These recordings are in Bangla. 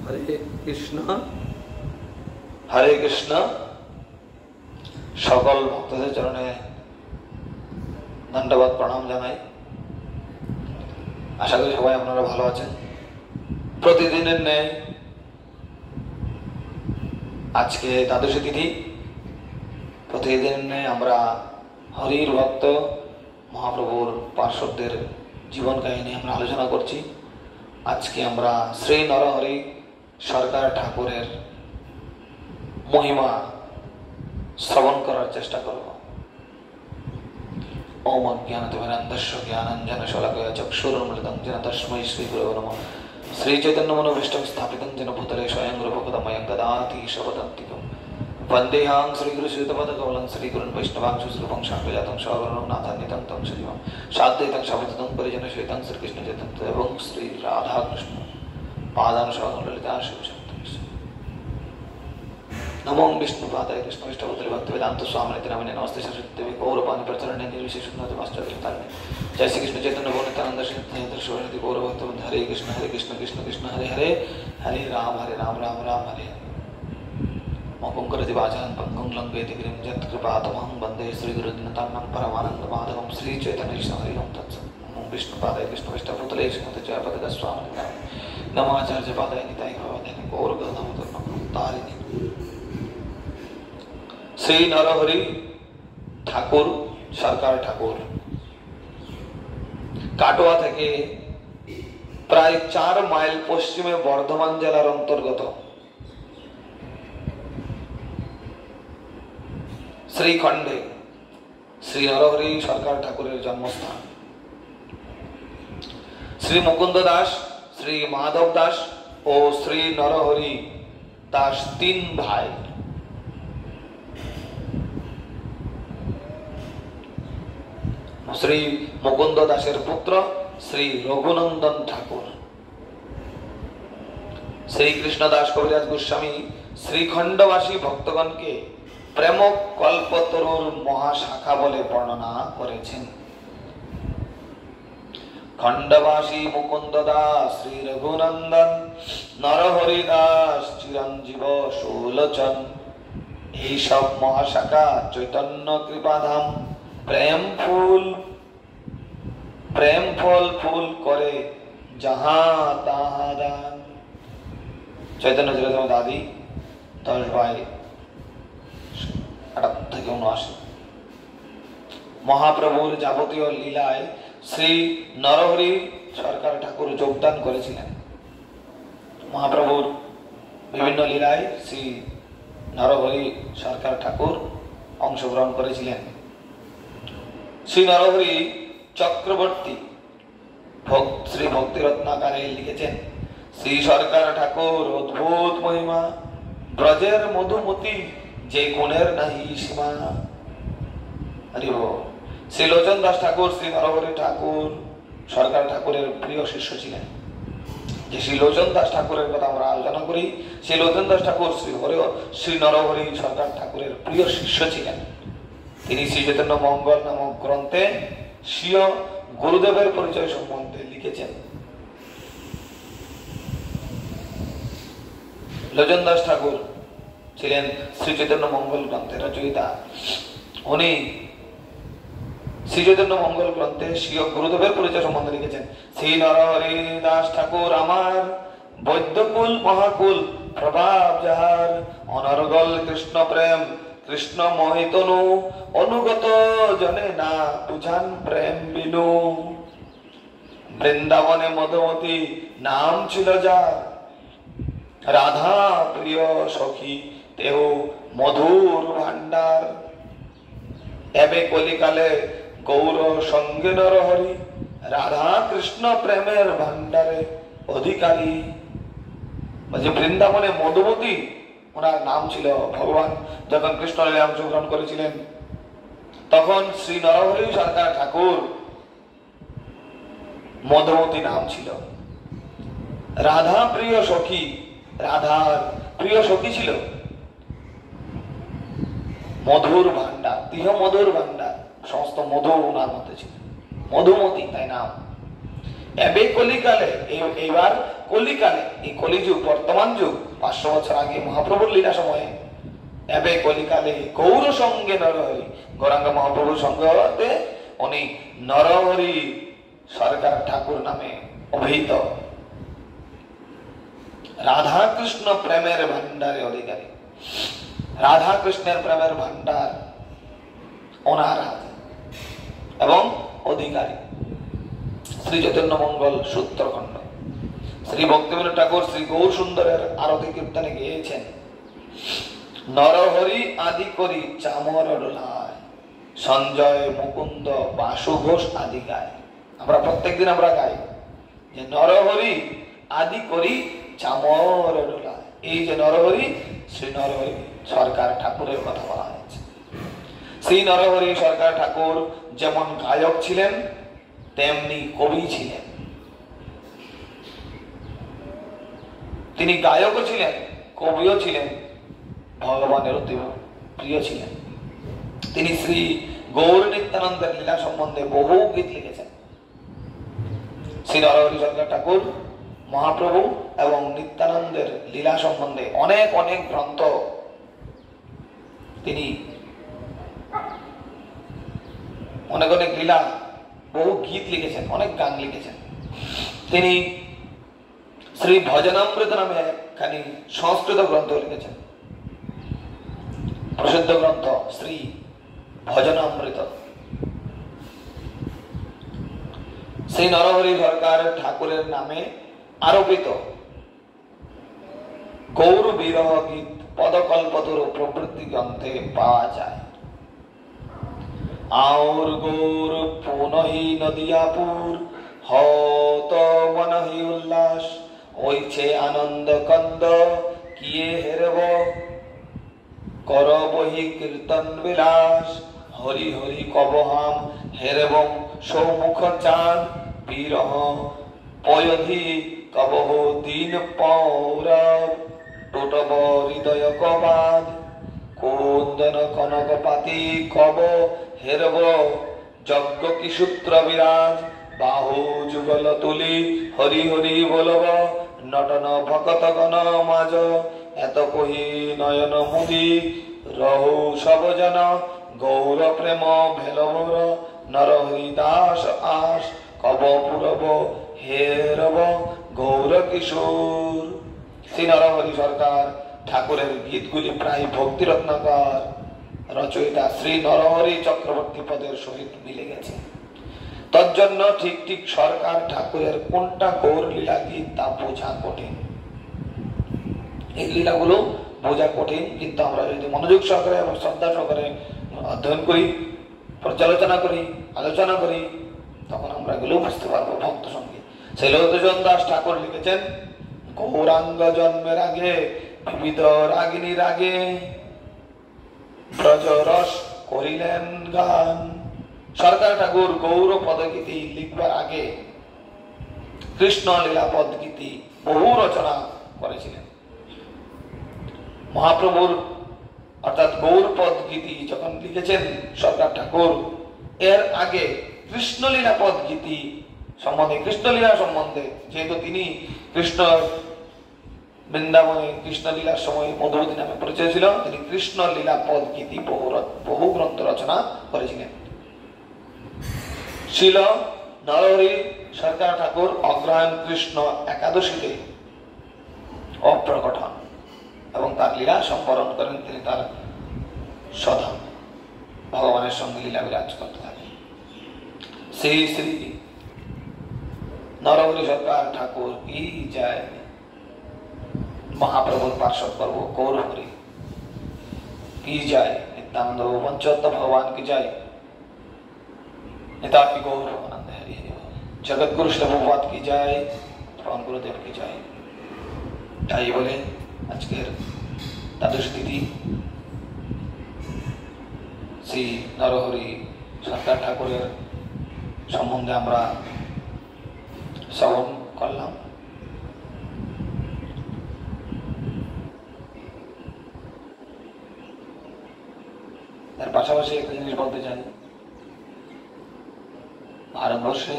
हरे कृष्ण। हरे कृष्ण। सकल भक्तদের চরণে ধন্যবাদ প্রণাম জানাই। আশা করি সবাই আপনারা ভালো আছেন। প্রতিদিনের ন্যায় আজকে দ্বাদশী তিথি। প্রতিদিনের ন্যায় আমরা হরির ভক্ত মহাপ্রভুর পার্শ্বদের জীবন কাহিনী আমরা আলোচনা করছি। আজকে আমরা শ্রী নরহরি সরকার ঠাকুরের মহিমা শ্রবণ করার চেষ্টা করব। ओम अज्ञानतिमिरान्धस्य ज्ञानाञ्जनशलाकया चक्षुरुन्मिलितं येन तस्मै श्रीगुरवे नमः। श्रीचैतन्यमनोभीष्टं स्थापितं येन भूतले स्वयं रूपकमयं ददाति शपथन्तिकं वन्देऽहं श्रीगुरुश्रीयुतपदकमलं श्रीगुरुन् वैष्णवांश श्रीरूपं शान्तिजातं सगुरुनाथान्वितं तं श्रीमं शाद्वैतं शपथं परिजनसहितं श्रीकृष्णचैतन्यं एवं श्रीराधाकृष्ण पादानुशासनं ललिता शिवशक्ति। नमो विष्णुपादाय कृष्णविष्णुपत्रे भक्तिवेदांत स्वामिने नामिने नमस्ते सरस्वती गौरवाणी प्रचरणे निर्विशेष उन्नतमाश्चर्यतारिणे। जय श्री कृष्ण चैतन्य नित्यानंद श्री गौरभक्तवृंद। हरे कृष्ण कृष्ण कृष्ण हरे हरे, हरे राम राम राम हरे हरे। मकुंकरति वाचालं पंकुं लंघयति गिरिं यत्कृपातमहं वन्दे श्रीगुरुदीनतां परमानन्दमाधवं श्रीचैतन्येश्वरं हरि ओं तत्सत्। नमो विष्णुपादाय कृष्णविष्णुपत्रे जयपदकस्वामिने नमः। आचार्यपादाय निताय भवदाय गौरगदामोदरतारिणे। श्री नरहरि ठाकुर सरकार ठाकुर काटोয়া থেকে প্রায় 4 মাইল পশ্চিমে বর্ধমান জেলার অন্তর্গত শ্রীখণ্ডে শ্রী নরহরি সরকার ঠাকুরের জন্মস্থান। শ্রী মুকুন্দ দাস, শ্রী মাধব দাস ও শ্রী নরহরি দাস 3 ভাই। श्री मुकुंद दासेर पुत्र श्री रघुनंदन ठाकुर, श्री कृष्णदास कविराज गोस्वामी श्रीखंडवासी भक्तगण के प्रेम कल्पतरुर महाशाखा बोले वर्णना करेছেন। खंडवासी मुकुंद दास, श्री रघुनंदन, नरहरि दास, चिरंजीव षोलचन এই সব মহাশাখা চৈতন্য কৃপাধাম प्रेम फल फूल करे जहां तहां दान। चैतन्य चरितामृत आदि 10/78-79। महाप्रभुर যাবতীয় লীলায় শ্রী নরহরি সরকার ঠাকুর যোগদান করেছিলেন। মহাপ্রভুর বিভিন্ন লীলায় শ্রী নরহরি সরকার ঠাকুর অংশগ্রহণ করেছিলেন। श्री नरहरि चक्रवर्ती श्री भक्ति रत्नाकारे लिखेছেন, श्री सरकार ठाकुर अद्भुत महिमा, ब्रजेर मधुमती जे गुणेर नाहि सीमा। हरि बोल। श्री लोचन दास ठाकुर श्री नरहरि ठाकुर सरकार ठाकुरेर प्रिय शिष्य ছিলেন। যে শ্রী লোচন দাস ঠাকুরের কথা আমরা আলোচনা করি, শ্রী লোচন দাস ঠাকুর শ্রী নরহরি সরকার ঠাকুরের প্রিয় শিষ্য ছিলেন। তিনি শ্রী চৈতন্য মঙ্গল নামক গ্রন্থে স্বীয় গুরুদেবের পরিচয় সম্বন্ধে লিখেছেন। লোচন দাস ঠাকুর ছিলেন শ্রী চৈতন্য মঙ্গল গ্রন্থের রচয়িতা। উনি শ্রী চৈতন্য মঙ্গল গ্রন্থে স্বীয় গুরুদেবের পরিচয় সম্বন্ধে লিখেছেন। শ্রী নরহরি দাস ঠাকুর আমার বৈদ্যকুল মহাকুল প্রভাব যাহার, অনর্গল কৃষ্ণ প্রেম कृष्ण मोहितनु अनुगत जने ना बुझान प्रेम बिनु। वृंदावने मधुमती नाम छिल जार, राधा प्रिय सखी तेह मधुर भांडार। एबे कलिकाले गौर संगे नरहरि, राधा कृष्ण प्रेमेर भांडारे अधिकारी। वृंदावने मधुमती ওনার নাম ছিল। ভগবান যখন কৃষ্ণ লীলায় অংশগ্রহণ করেছিলেন তখন শ্রী নরহরি সরকার ঠাকুর মধুমতি নাম ছিল। রাধা প্রিয় সখী, রাধার প্রিয় সখী ছিল মধুর ভান্ডার, তিহ মধুর ভান্ডার, সমস্ত মধু ওনার মধ্যে ছিল, মধুমতি তাই নাম। এবে কলিকালে, এইবার কলিকালে, এই কলিযুগ বর্তমান যুগ, 500 বছর আগে মহাপ্রভুর লীলা সময়ে এবে কলিকালে গৌর সঙ্গে নরহরি, গৌরাঙ্গ মহাপ্রভুর সঙ্গে উনি নরহরি সরকার ঠাকুর নামে অভিহিত রাধা কৃষ্ণ প্রেমের ভান্ডারে অধিকারী। রাধা কৃষ্ণের প্রেমের ভান্ডার ওনার হাতে এবং অধিকারী। শ্রী চৈতন্য মঙ্গল সূত্রখণ্ড শ্রী ভক্তিবিনোদ ঠাকুর শ্রী গৌর সুন্দরের আরতি কীর্তনে গিয়েছেন, নরহরি আদি করি চামর ডোলায়, সঞ্জয় মুকুন্দ বাসু ঘোষ আদি গায়। আমরা প্রত্যেকদিন আমরা গাই যে নরহরি আদি করি চামর ডোলায়। এই যে নরহরি, শ্রী নরহরি সরকার ঠাকুরের কথা বলা হয়েছে। শ্রী নরহরি সরকার ঠাকুর যেমন গায়ক ছিলেন তেমনি কবি ছিলেন। তিনি গায়কও ছিলেন, কবিও ছিলেন, ভগবানের অতি প্রিয় ছিলেন। তিনি শ্রী গৌর নিত্যানন্দের লীলা সম্বন্ধে বহু গীত লিখেছেন। শ্রী নরহরি সরকার ঠাকুর মহাপ্রভু এবং নিত্যানন্দের লীলা সম্বন্ধে অনেক অনেক গ্রন্থ তিনি, অনেক অনেক লীলা, বহু গীত লিখেছেন, অনেক গান লিখেছেন। তিনি শ্রী ভজনামৃত নামে একখানি সংস্কৃত গ্রন্থ লিখেছেন, প্রসিদ্ধ গ্রন্থ শ্রী ভজনামৃত। শ্রী নরহরি সরকার ঠাকুরের নামে আরোপিত গৌর বিরহ গীত পদকল্পতরু প্রভৃতি গ্রন্থে পাওয়া যায়। আউর গৌর পুনহি নদিয়াপুর হত মনহি উল্লাস, ওইছে আনন্দ কন্দ কিয়ে হেরব, কর বহি কীর্তন বিলাস, হরি হরি কবহাম হেরবম সৌমুখ চাঁদ, বিরহ পয়ধি কবহ দিন পৌরব, টুটব হৃদয় কবাদ, কোন্দন কনক পাতি কব হেরব, যজ্ঞ কি সূত্র বিরাজ, বাহু যুগল তুলি হরি হরি বলব, নটন ভকত গণ মাজ, এত কহি নয়ন মুদি, রহু সব জন গৌর প্রেম ভেলবর, নরহরি দাস আস কব পুরব হেরব, গৌর কিশোর। শ্রী নরহরি সরকার ঠাকুরের গীতগুলি প্রায় ভক্তিরত্নাকর রচয়িতা শ্রী নরহরি চক্রবর্তী পদের সহিত মিলে গেছে। তজ্জন্য ঠিক ঠিক সরকার ঠাকুরের কোনটা গৌর লীলা গীত তা বোঝা কঠিন। এই লীলাগুলো বোঝা কঠিন, কিন্তু আমরা যদি মনোযোগ সহকারে এবং শ্রদ্ধা সহকারে অধ্যয়ন করি, পর্যালোচনা করি, আলোচনা করি, তখন আমরা এগুলো বুঝতে পারবো ভক্ত সঙ্গে। শৈলভূষণ দাস ঠাকুর লিখেছেন, গৌরাঙ্গ জন্মের আগে বিবিধ রাগিনীর আগে ব্রজরস করিলেন গান। সরকার ঠাকুর গৌর পদগীতি লিখবার আগে কৃষ্ণ লীলা পদগীতি বহু রচনা করেছিলেন। মহাপ্রভুর অর্থাৎ গৌর পদগীতি যখন লিখেছেন সরকার ঠাকুর, এর আগে কৃষ্ণলীলা পদগীতি সম্বন্ধে, কৃষ্ণলীলা সম্বন্ধে, যেহেতু তিনি কৃষ্ণ বৃন্দাবনে কৃষ্ণলীলার সময় মধুবতী নামে পরিচয় ছিল, তিনি কৃষ্ণলীলা পদগীতি বহু গ্রন্থ রচনা করেছিলেন। শিল নরহরি সরকার ঠাকুর অগ্রহায়ণ কৃষ্ণ একাদশীতে অপ্রকট হন এবং তার লীলা সম্বরণ করেন। তিনি তার সধাম ভগবানের সঙ্গে লীলা বিরাজ করতে থাকেন। শ্রী শ্রী নরহরি সরকার ঠাকুর কি যায়। মহাপ্রভুর পার্শ্বদ পর্ব গৌর হরি কি যায়। নিত্যানন্দ পঞ্চতত্ত্ব ভগবান কি যায়। নিতাই গৌর আনন্দ হরি হরি। জগৎ গুরু শ্রী প্রভুপাদ কি যায়। পরম গুরুদেব কি যায়। তাই বলে আজকের দ্বাদশ তিথি শ্রী নরহরি সরকার ঠাকুরের সম্বন্ধে আমরা শ্রবণ করলাম। তার পাশাপাশি একটা জিনিস বলতে চাই, ভারতবর্ষে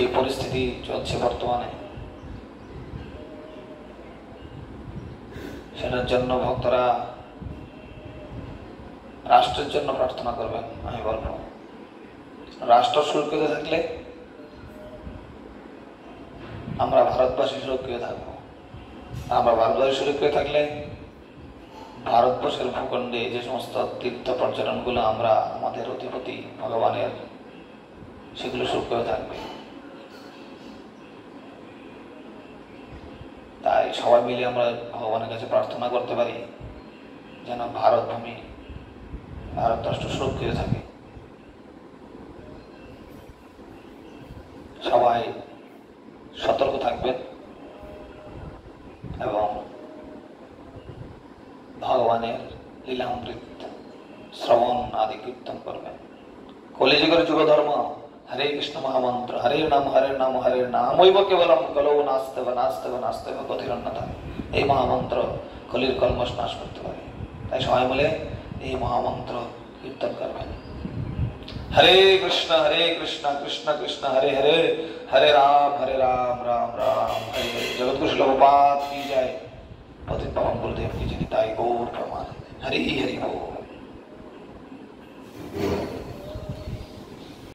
যে পরিস্থিতি চলছে বর্তমানে, সেটার জন্য ভক্তরা রাষ্ট্রের জন্য প্রার্থনা করবেন। আমি বলবো, রাষ্ট্র সুরক্ষিত থাকলে আমরা ভারতবাসী সুরক্ষিত থাকবো। আমরা ভারতবাসী সুরক্ষিত থাকলে ভারতবর্ষের ভূখণ্ডে যে সমস্ত তীর্থ পর্যটনগুলো আমরা আমাদের অধিপতি ভগবানের, সেগুলো সুরক্ষিত থাকবে। তাই সবাই মিলে আমরা ভগবানের কাছে প্রার্থনা করতে পারি যেন ভারত ভূমি, ভারত রাষ্ট্র সুরক্ষিত থাকে। সবাই সতর্ক থাকবেন এবং ভগবানের লীলামৃত শ্রবণ আদি কীর্তন করবেন। কলিযুগের যুগ ধর্ম হরে কৃষ্ণ মহামন্ত্র, হরে নাম হরে নামৈব কেবলম কলৌ নাস্তেব নাস্তেব নাস্তেব গতিরন্যতা। এই মহামন্ত্র কলির কলমশ নাশ করতে পারে। তাই সবাই মিলে এই মহামন্ত্র কীর্তন করবেন। হরে কৃষ্ণ কৃষ্ণ কৃষ্ণ হরে হরে, হরে রাম রাম রাম হরে হরে। জগৎগুরু শ্রীল প্রভুপাদ কি জয়, পতিত পাবন গুরুদেব কি জয়। তাই গৌর প্রমানন্দে। হরি হরি बोल।